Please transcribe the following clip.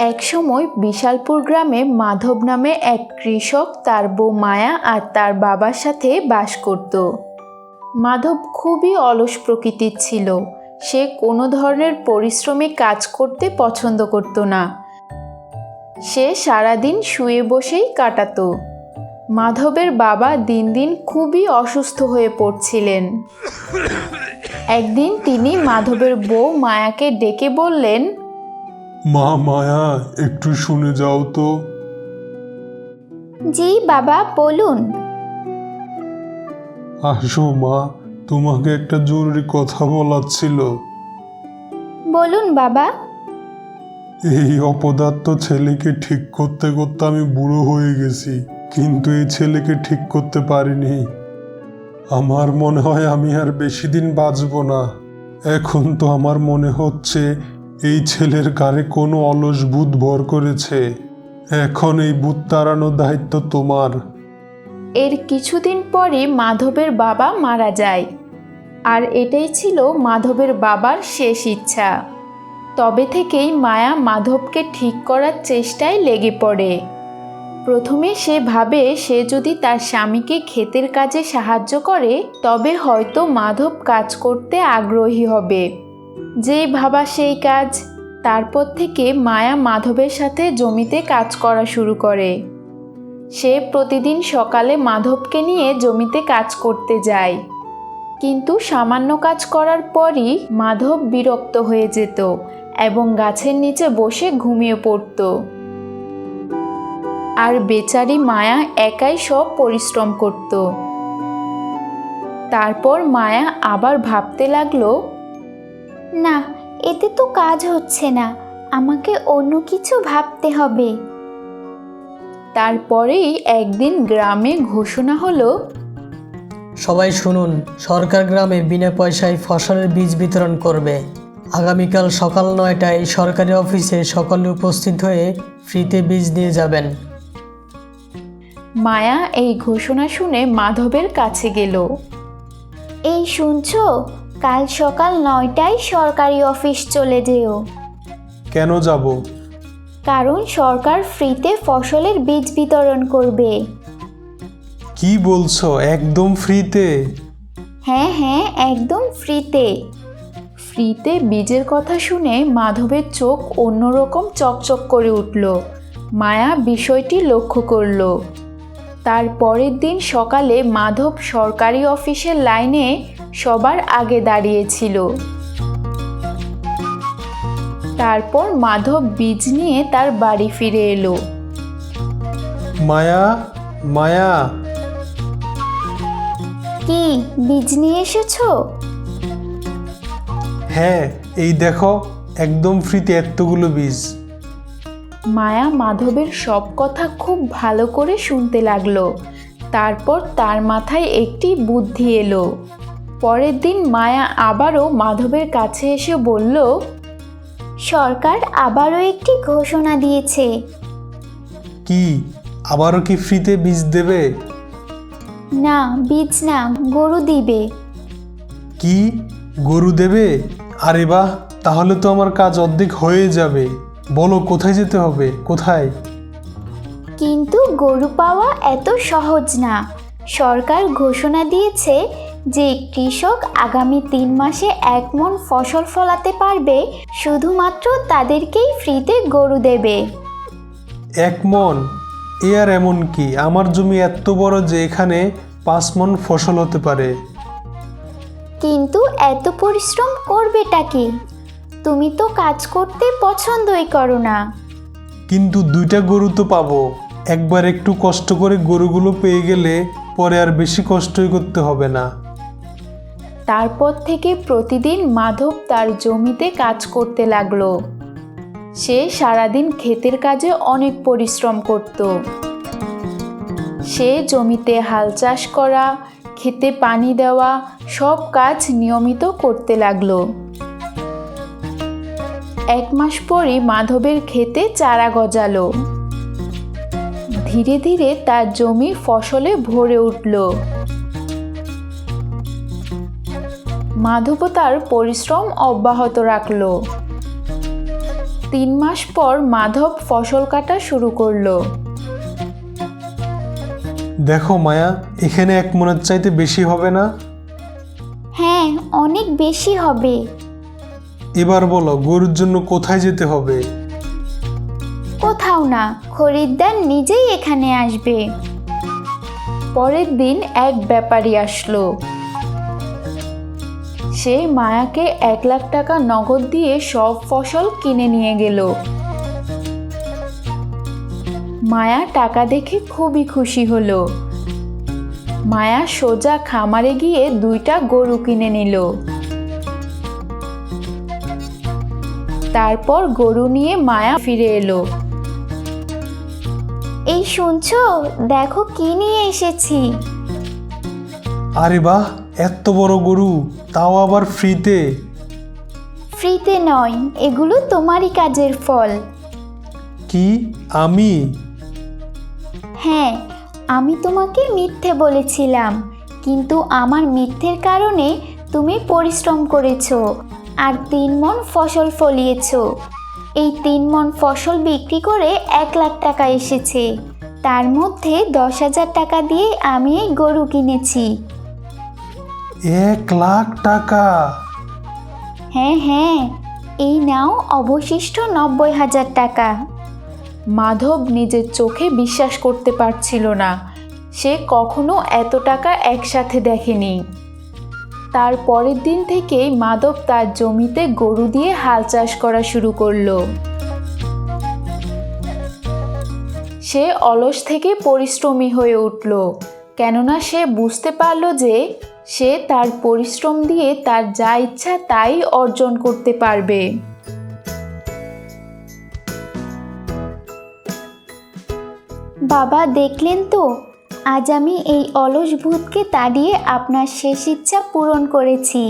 একসময় বিশালপুর গ্রামে মাধব নামে এক কৃষক তার বউ মায়া আর তার বাবার সাথে বাস করত। মাধব খুবই অলস প্রকৃতির ছিল। সে কোনো ধরনের পরিশ্রমী কাজ করতে পছন্দ করত না। সে সারাদিন শুয়ে বসেই কাটাতো। মাধবের বাবা দিন দিন খুবই অসুস্থ হয়ে পড়ছিলেন। একদিন তিনি মাধবের বউ মায়াকে ডেকে বললেন, মা মায়া, একটু শুনে যাও তো। জি বাবা, বলুন। আসো মা, তোমাকে একটা জরুরি কথা বলার ছিল। বলুন বাবা। এই অপদার্থ ছেলেকে ঠিক করতে করতে আমি বুড়ো হয়ে গেছি, কিন্তু এই ছেলেকে ঠিক করতে পারিনি। আমার মনে হয় আমি আর বেশি দিন বাঁচব না। এখন তো আমার মনে হচ্ছে এই ছেলের গায়ে কোনো অলস ভূত ভর করেছে। এখন এই ভূত তাড়ানোর দায়িত্ব তোমার। এর কিছুদিন পরই মাধবের বাবা মারা যায়। আর এটাই ছিল মাধবের বাবার শেষ ইচ্ছা। তবে থেকেই মায়া মাধবকে ঠিক করার চেষ্টায় লেগে পড়ে। প্রথমে সে ভাবে সে যদি তার স্বামীকে ক্ষেতের কাজে সাহায্য করে তবে হয়তো মাধব কাজ করতে আগ্রহী হবে। যেই ভাবা সেই কাজ। তারপর থেকে মায়া মাধবের সাথে জমিতে কাজ করা শুরু করে। সে প্রতিদিন সকালে মাধবকে নিয়ে জমিতে কাজ করতে যায়। কিন্তু সামান্য কাজ করার পরই মাধব বিরক্ত হয়ে যেত এবং গাছের নিচে বসে ঘুমিয়ে পড়ত। আর বেচারি মায়া একাই সব পরিশ্রম করত। তারপর মায়া আবার ভাবতে লাগলো, না, এতে তো কাজ হচ্ছে না, আমাকে অন্য কিছু ভাবতে হবে। তারপরেই একদিন গ্রামে ঘোষণা হলো, সবাই শুনুন, সরকার গ্রামে বিনা পয়সায় ফসলের বীজ বিতরণ করবে। আগামীকাল সকাল 9টায় সরকারি অফিসে সকলে উপস্থিত হয়ে ফ্রিতে বীজ নিয়ে যাবেন। মায়া এই ঘোষণা শুনে মাধবের কাছে গেল। এই শুনছো, কাল সকাল 9টায় সরকারি অফিস চলে যেও। কেন যাব? কারণ সরকার ফ্রিতে ফসলের বীজ বিতরণ করবে। কি বলছো, একদম ফ্রিতে? হ্যাঁ হ্যাঁ, একদম ফ্রিতে। ফ্রিতে বীজের কথা শুনে মাধবের চোখ অন্যরকম চকচক করে উঠল। মায়া বিষয়টি লক্ষ্য করল। তার পরের দিন সকালে মাধব সরকারি অফিসের লাইনে সবার আগে দাঁড়িয়েছিল। তারপর মাধব বীজ নিয়ে তার বাড়ি ফিরে এলো। মায়া মায়া, কি বীজ নিয়ে এসেছো? হ্যাঁ, এই দেখো, একদম ফ্রিতে এতগুলো বীজ। মায়া মাধবের সব কথা খুব ভালো করে শুনতে লাগলো। তারপর তার মাথায় একটি বুদ্ধি এলো। পরের দিন মায়া আবারও মাধবের কাছে এসে বলল, সরকার আবারও একটি ঘোষণা দিয়েছে। কি, আবারও কি ফ্রিতে বীজ দেবে? না, বীজ না, গরু দিবে। কি, গরু দেবে? আরে বাহ, তাহলে তো আমার কাজ অর্ধেক হয়ে যাবে। বলো কোথায় যেতে হবে, কোথায়? কিন্তু গরু পাওয়া এত সহজ না। সরকার ঘোষণা দিয়েছে যে কৃষক আগামী 3 মাসে 1 মণ ফসল ফলাতে পারবে, শুধুমাত্র তাদেরকেই ফ্রিতে গরু দেবে। 1 মণ? এ আর এমন কি, আমার জমি এত বড় যে এখানে 5 মণ ফসল হতে পারে। কিন্তু এত পরিশ্রম করবেটা কি? তুমি তো কাজ করতে পছন্দই করো না। কিন্তু 2টা গরু তো পাবো। একবার একটু কষ্ট করে গরুগুলো পেয়ে গেলে পরে আর বেশি কষ্টই করতে হবে না। তারপর থেকে প্রতিদিন মাধব তার জমিতে কাজ করতে লাগলো। সে সারাদিন ক্ষেতের কাজে অনেক পরিশ্রম করত। সে জমিতে হাল চাষ করা, খেতে পানি দেওয়া সব কাজ নিয়মিত করতে লাগলো। 1 মাস পরই মাধবের ক্ষেতে চারা গজালো। ধীরে ধীরে তার জমি ফসলে ভরে উঠল। মাধব তার পরিশ্রম অব্যাহত রাখল। 3 মাস পর মাধব ফসল কাটা শুরু করলো। দেখো মায়া, এখানে 1 মনের চাইতে বেশি হবে না? হ্যাঁ, অনেক বেশি হবে। এবার বলো, গরুর জন্য কোথায় যেতে হবে? কোথাও না, খরিদ্দার নিজেই এখানে আসবে। পরের দিন এক ব্যাপারী আসলো। সে মায়াকে 1 লাখ টাকা নগদ দিয়ে সব ফসল কিনে নিয়ে গেল। মায়া টাকা দেখে খুবই খুশি হলো। মায়া সোজা খামারে গিয়ে 2টা গরু কিনে নিল। তারপর গরু নিয়ে মায়া ফিরে এলো। এই শুনছো, দেখো কি নিয়ে এসেছি। আরে বাহ, এত বড় গরু, তাও আবার ফ্রিতে! ফ্রিতে নয়, এগুলো তোমারই কাজের ফল। কি, আমি? হ্যাঁ, আমি তোমাকে মিথ্যে বলেছিলাম, কিন্তু আমার মিথ্যের কারণে তুমি পরিশ্রম করেছো আর 3 মণ ফসল ফলিয়েছো। এই 3 মণ ফসল বিক্রি করে 1 লাখ টাকা এসেছে। তার মধ্যে 10,000 টাকা দিয়ে আমি এই গরু কিনেছি। 1 লাখ টাকা? হ্যাঁ হ্যাঁ, এই নাও অবশিষ্ট 90,000 টাকা। মাধব নিজের চোখে বিশ্বাস করতে পারছিল না। সে কখনো এত টাকা একসাথে দেখেনি। তার পরের দিন থেকেই মাধব তার জমিতে গরু দিয়ে হাল চাষ করা শুরু করলো। সে অলস থেকে পরিশ্রমী হয়ে উঠল, কেননা সে বুঝতে পারল যে সে তার পরিশ্রম দিয়ে তার যা ইচ্ছা তাই অর্জন করতে পারবে। বাবা, দেখলেন তো, আজ আমি এই অলস ভূতকে তাড়িয়ে আপনার শেষ ইচ্ছা পূরণ করেছি।